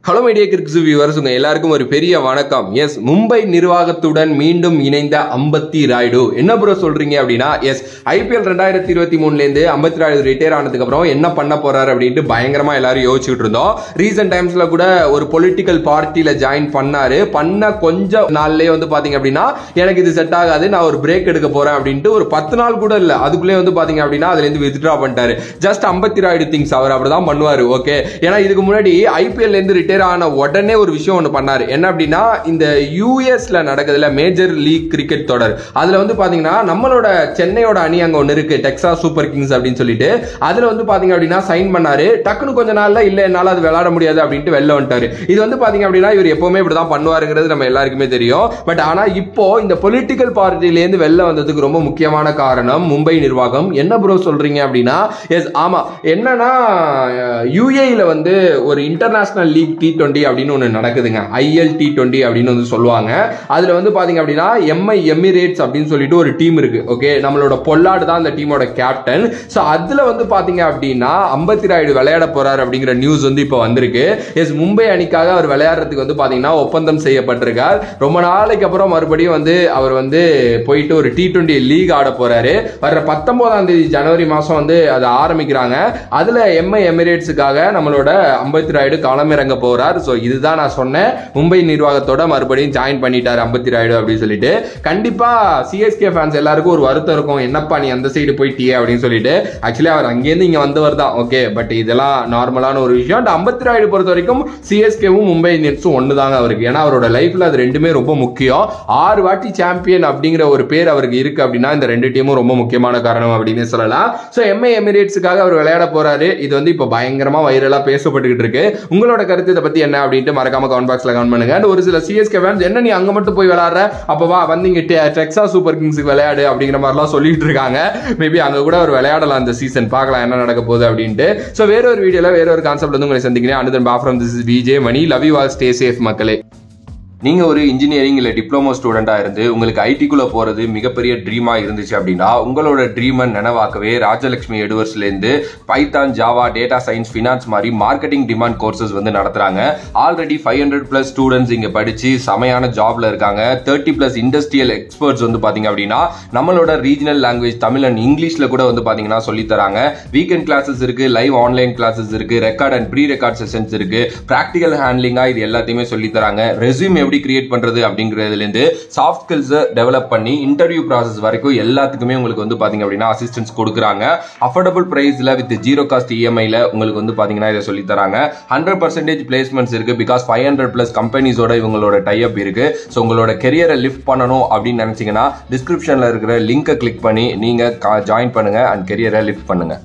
Hello media கிரிக்ஸ் viewers, உங்க எல்லாருக்கும் ஒரு பெரிய வணக்கம். எஸ், மும்பை நிர்வாகத்துடன் மீண்டும் இணைந்த அம்பத்தி ராயுடு. என்ன ப்ரோ சொல்றீங்க அப்படின்னா, எஸ் ஐபிஎல் 2023 இருந்து அம்பத்தி ராயுடு ரிட்டையர் ஆனதுக்கு அப்புறம் என்ன பண்ண போறாரு அப்படின்ட்டு பயங்கரமா எல்லாரும் யோசிச்சுட்டு இருந்தோம். ரீசெண்ட் டைம்ஸ்ல கூட ஒரு பொலிட்டிக்கல் பார்ட்டியில ஜாயின் பண்ண கொஞ்சம் நாள்லயே பாத்தீங்க அப்படின்னா எனக்கு இது செட் ஆகாது, நான் ஒரு பிரேக் எடுக்க போறேன் அப்படின்ட்டு ஒரு 10 நாள் கூட இல்ல, அதுக்குள்ளே பாத்தீங்க அப்படின்னா அதுல இருந்து வித்ட்ரா பண்ணிட்டாரு. ஜஸ்ட் அம்பத்தி ராயுடு திங்ஸ், அவர் அப்படிதான் பண்ணுவாரு. ஓகே, ஏன்னா இதுக்கு முன்னாடி ஐபிஎல் இருந்து ஆன உடனே ஒரு விஷயம் ஒன்று பண்ணாரு. என்ன அப்படின்னா, இந்த யூஎஸ்ல நடக்குதுல மேஜர் லீக் கிரிக்கெட் தொடர், அதுல பாத்தீங்கன்னா நம்மளோட சென்னையோட அணி அங்க ஒன்னு இருக்கு, டெக்சாஸ் சூப்பர் கிங்ஸ் அப்படின்னு சொல்லிட்டு, அதுல பாத்தீங்க அப்படின்னா சைன் பண்ணாரு. டக்குனு கொஞ்ச நாள்ல இல்ல என்னால அது விளையாட முடியாது அப்படின்ட்டு வெளில வந்துட்டாரு. இது பாத்தீங்க அப்படின்னா இவர் எப்பவுமே இப்படிதான் பண்ணுவாருங்கிறது நம்ம எல்லாருக்குமே தெரியும். பட் ஆனா இப்போ இந்த பொலிட்டிக்கல் பார்ட்டில இருந்து வெளில வந்ததுக்கு ரொம்ப முக்கியமான காரணம் மும்பை நிர்வாகம். என்ன ப்ரோ சொல்றீங்க அப்படின்னா, எஸ் ஆமா, என்னன்னா யுஏஇல ஒரு இன்டர்நேஷனல் லீக் T20 அப்படின்னு ஒன்று நடக்குதுங்க, ILT20 அப்படின்னு சொல்லுவாங்க. அதுல பாத்தீங்க அப்படின்னா எம்ஐ எமிரேட்ஸ் அப்படின்னு சொல்லிட்டு ஒரு டீம் இருக்கு. ஓகே, நம்மளோட பொல்லாடு தான் அந்த டீமோட கேப்டன். ஸோ அதுல பாத்தீங்க அப்படின்னா அம்பத்தி ராயுடு விளையாட போறாரு அப்படிங்கிற நியூஸ் இப்போ வந்திருக்கு. எஸ், மும்பை அணிக்காக அவர் விளையாடுறதுக்கு பாத்தீங்கன்னா ஒப்பந்தம் செய்யப்பட்டிருக்கார். ரொம்ப நாளைக்கு அப்புறம் மறுபடியும் அவர் போயிட்டு ஒரு T20 லீக் ஆட போறாரு. வர்ற 19ஆம் தேதி ஜனவரி மாசம் அதை ஆரம்பிக்கிறாங்க. அதுல எம்ஐ எமிரேட்ஸுக்காக நம்மளோட அம்பத்தி ராயுடு களமிறங்க போறார். சோ இதுதான் நான் சொன்னேன், மும்பை நிர்வாகத்தோட மறுபடியும் ஜாயின் பண்ணிட்டாரு அம்பத்தி ராயுடு அப்படின்னு சொல்லிட்டு. கண்டிப்பா சிஎஸ்கே ஃபேன்ஸ் எல்லாருக்கும் ஒரு வருத்தம் இருக்கும், என்னப்பா நீ அந்த சைடு போயிட்டியே அப்படின்னு சொல்லிட்டு. ஆக்சுவலி அவர் அங்கேருந்து இங்க வந்தவர் தான். ஓகே, பட் இதெல்லாம் நார்மலான ஒரு விஷயம். அம்பத்தி ராயுடு பொறுத்த வரைக்கும் சிஎஸ்கேவும் மும்பை இந்தியன்ஸும் ஒண்ணுதாங்க அவருக்கு. ஏன்னா அவரோட லைஃப்ல அது ரெண்டுமே ரொம்ப முக்கியம். 6 வாட்டி சாம்பியன் அப்படிங்கிற ஒரு பேர் அவருக்கு இருக்கு அப்படின்னா இந்த ரெண்டு டீமும் ரொம்ப முக்கியமான காரணம் அப்படின்னு சொல்லலாம். சோ எம்ஐ எமிரேட்ஸுக்காக அவர் விளையாட போறாரு. இது இப்ப பயங்கரமா வைரலா பேசப்பட்டுக்கிட்டு இருக்கு. உங்களோட கருத்து இதை பத்தி என்ன அப்படின்ட்டு மறக்காம கமெண்ட் பாக்ஸ்ல கமெண்ட் பண்ணுங்க. ஒரு சில சிஎஸ்கே ஃபேன்ஸ், என்ன நீ அங்க மட்டும் போய் விளையாடுற, அப்ப வா இங்க டெக்சாஸ் சூப்பர் கிங்ஸ்க்கு விளையாடு அப்படிங்கிற மாதிரிலாம் சொல்லிட்டு இருக்காங்க. மேபி அங்க கூட ஒரு விளையாடலாம் இந்த சீசன், பார்க்கலாம் என்ன நடக்க போகுது அப்படின்ட்டு. சோ வேற ஒரு வீடியோல வேற ஒரு கான்செப்ட்ல உங்களை சந்திக்கிறேன். Another bye from this is VJ Mani. Love you all, stay safe மக்களே. நீங்க ஒரு இன்ஜினியரிங் இல்ல டிப்ளமோ ஸ்டூடெண்டா இருந்து உங்களுக்கு ஐடிக்குள்ள போறது மிகப்பெரிய ட்ரீமா இருந்துச்சு அப்படின்னா, உங்களோட ட்ரீமை நினைவாக்கவே ராஜலட்சுமி எடுவர்ஸ்ல இருந்து Python, Java, data science, finance மாதிரி மார்க்கெட்டிங் டிமாண்ட் கோர்சஸ் நடத்துறாங்க. ஆல்ரெடி 500+ ஸ்டூடெண்ட்ஸ் இங்க படிச்சு செமையான ஜாப்ல இருக்காங்க. 30+ இண்டஸ்ட்ரியல் எக்ஸ்பர்ட்ஸ் பாத்தீங்க அப்படின்னா நம்மளோட ரீஜனல் லாங்குவேஜ் தமிழ் அண்ட் இங்கிலீஷ்ல கூட பாத்தீங்கன்னா சொல்லி தராங்க. வீக்கெண்ட் கிளாஸஸ் இருக்கு, லைவ் ஆன்லைன் கிளாஸஸ் இருக்கு, record and pre record sessions இருக்கு, பிராக்டிகல் ஹேண்ட்லிங்கா இது எல்லாத்தையுமே சொல்லி தராங்க. ரெஸ்யூம் கிரியேட் பண்றது அப்படிங்கிறதுல இருந்து சாஃப்ட் ஸ்கில்ஸ் டெவலப் பண்ணி இன்டர்வியூ ப்ராசஸ் வரைக்கும் எல்லாத்துக்குமே உங்களுக்கு பாத்தீங்க அப்படின்னா அசிஸ்டன்ஸ் கொடுக்குறாங்க. அஃபோர்டபிள் பிரைஸ்ல வித் ஜீரோ காஸ்ட் இஎம்ஐல உங்களுக்கு பாத்தீங்கன்னா இதை சொல்லி தராங்க. 100% பிளேஸ்மெண்ட்ஸ் இருக்கு. பிகாஸ் 500+ கம்பெனிஸோட இவங்களோட டைப் இருக்கு. ஸோ உங்களோட கெரியரை லிஃப்ட் பண்ணணும் அப்படின்னு நினைச்சீங்கன்னா டிஸ்கிரிப்ஷன்ல இருக்கிற லிங்கை கிளிக் பண்ணி நீங்க ஜாயின் பண்ணுங்க அண்ட் கெரியரை லிஃப்ட் பண்ணுங்க.